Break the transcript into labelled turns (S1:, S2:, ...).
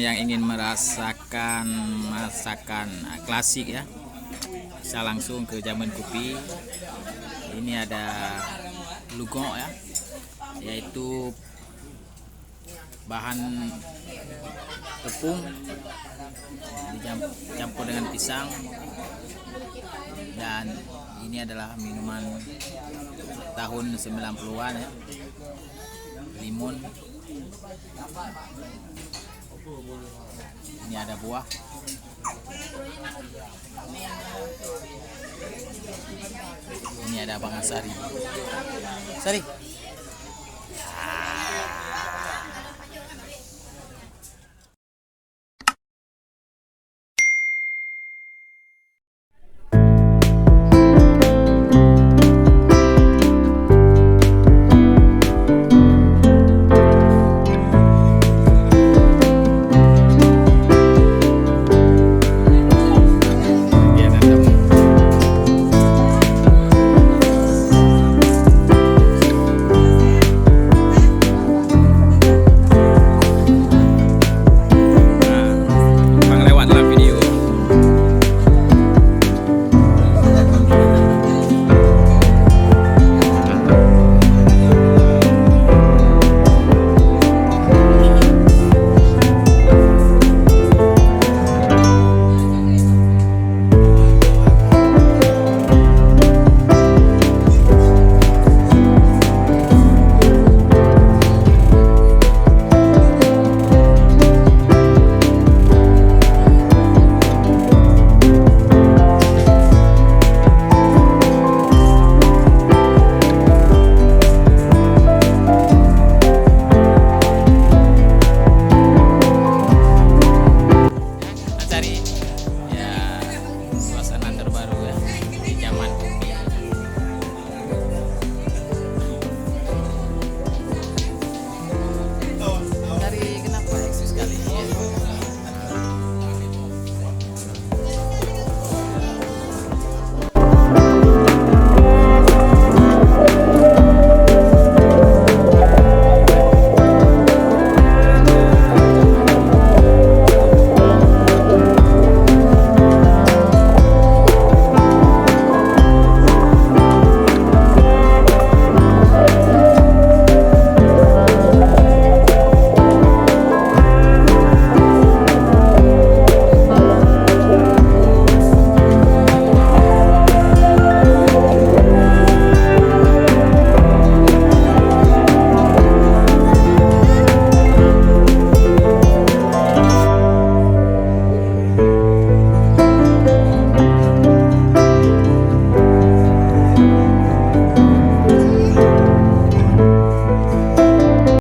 S1: yang ingin merasakan masakan klasik ya, bisa langsung ke Zaman Kopi. Ini ada lugok ya, yaitu bahan tepung dicampur dengan pisang, dan ini adalah minuman tahun 90-an ya, limun. Ini ada buah. Ini ada Bang Sari.